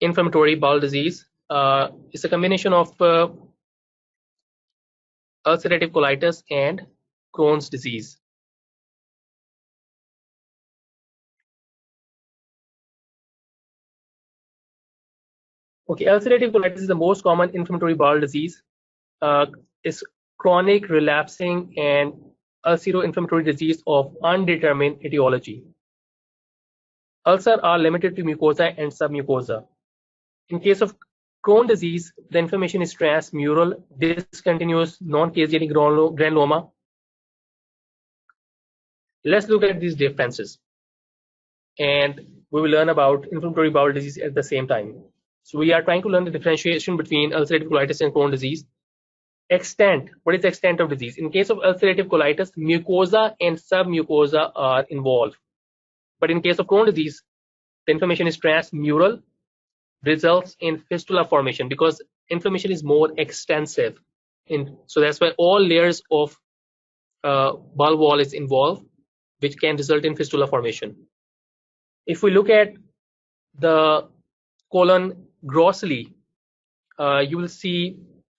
inflammatory bowel disease. It's a combination of ulcerative colitis and Crohn's disease. Okay, ulcerative colitis is the most common inflammatory bowel disease. It's chronic, relapsing, and ulcero-inflammatory disease of undetermined etiology. Ulcers are limited to mucosa and submucosa. In case of Crohn's disease, the inflammation is transmural, discontinuous, non-caseating granuloma. Let's look at these differences, and we will learn about inflammatory bowel disease at the same time. So we are trying to learn the differentiation between ulcerative colitis and Crohn's disease. Extent, what is the extent of disease? In case of ulcerative colitis, mucosa and submucosa are involved. But in case of Crohn's disease, the inflammation is transmural, results in fistula formation because inflammation is more extensive. So that's why all layers of bowel wall is involved, which can result in fistula formation. If we look at the colon grossly, you will see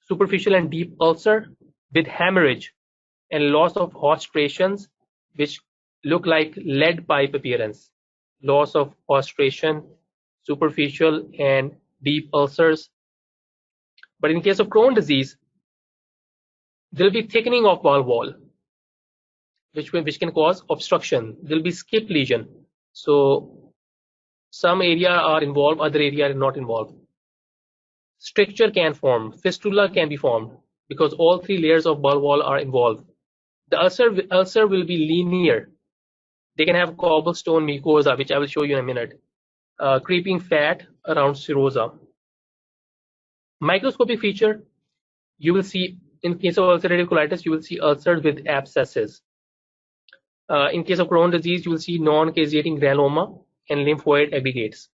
superficial and deep ulcer with hemorrhage and loss of hostrations, which look like lead pipe appearance. Loss of hostration, superficial and deep ulcers. But in case of Crohn's disease, there will be thickening of bowel wall, which can cause obstruction. There will be skip lesion. So some area are involved, other area are not involved. Stricture can form, fistula can be formed because all three layers of bowel wall are involved. The ulcer will be linear. They can have cobblestone mucosa, which I will show you in a minute. Creeping fat around serosa. Microscopic feature, you will see in case of ulcerative colitis, you will see ulcers with abscesses. In case of Crohn's disease, you will see non-caseating granuloma and lymphoid aggregates.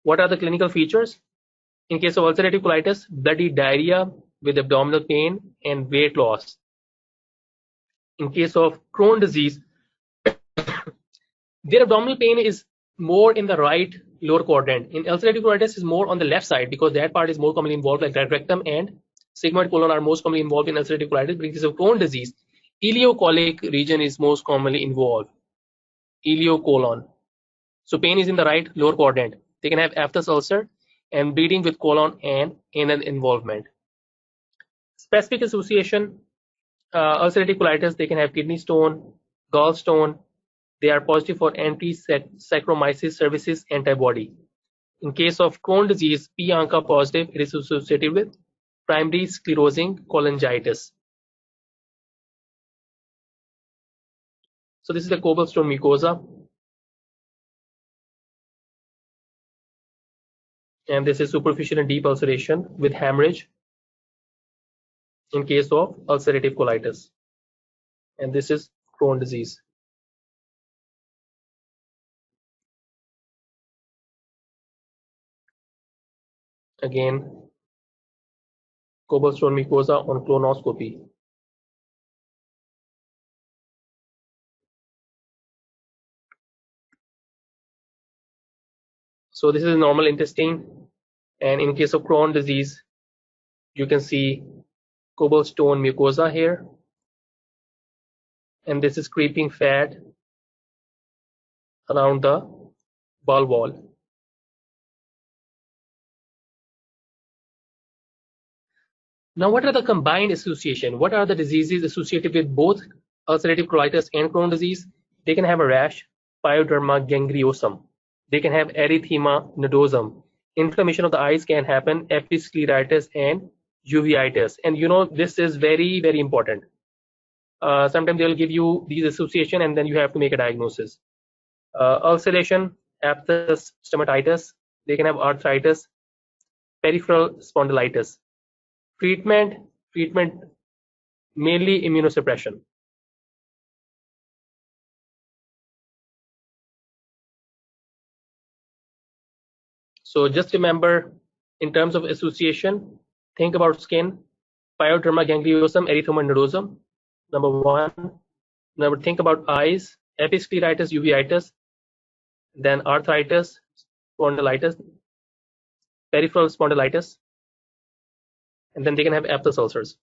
What are the clinical features? In case of ulcerative colitis, bloody diarrhea with abdominal pain and weight loss. In case of Crohn's disease, their abdominal pain is more in the right lower quadrant. In ulcerative colitis is more on the left side because that part is more commonly involved, like right rectum and sigmoid colon are most commonly involved in ulcerative colitis. But in case of Crohn's disease, ileocolic region is most commonly involved. Ileocolon. So pain is in the right lower quadrant. They can have aphthous ulcer and bleeding with colon and anal involvement. Specific association, ulcerative colitis, they can have kidney stone, gallstone. They are positive for anti-Saccharomyces cerevisiae antibody. In case of Crohn's disease, P-ANCA positive, it is associated with primary sclerosing cholangitis. So this is the cobblestone mucosa. And this is superficial and deep ulceration with hemorrhage in case of ulcerative colitis. And this is Crohn's disease. Again, cobblestone mucosa on colonoscopy. So this is normal intestine, and in case of Crohn's disease, you can see cobblestone mucosa here, and this is creeping fat around the bowel wall. Now, what are the combined association? What are the diseases associated with both ulcerative colitis and Crohn's disease? They can have a rash, pyoderma gangrenosum. They can have erythema nodosum. Inflammation of the eyes can happen, episcleritis and uveitis. And you know, this is very, very important. Sometimes they'll give you these association and then you have to make a diagnosis. Ulceration, aphthous stomatitis. They can have arthritis, peripheral spondylitis. Treatment mainly immunosuppression. So just remember, in terms of association, think about skin, pyoderma gangrenosum, erythema nodosum, number one. Number, think about eyes, episcleritis, uveitis, then arthritis, spondylitis. peripheral spondylitis, and then they can have aphthous ulcers.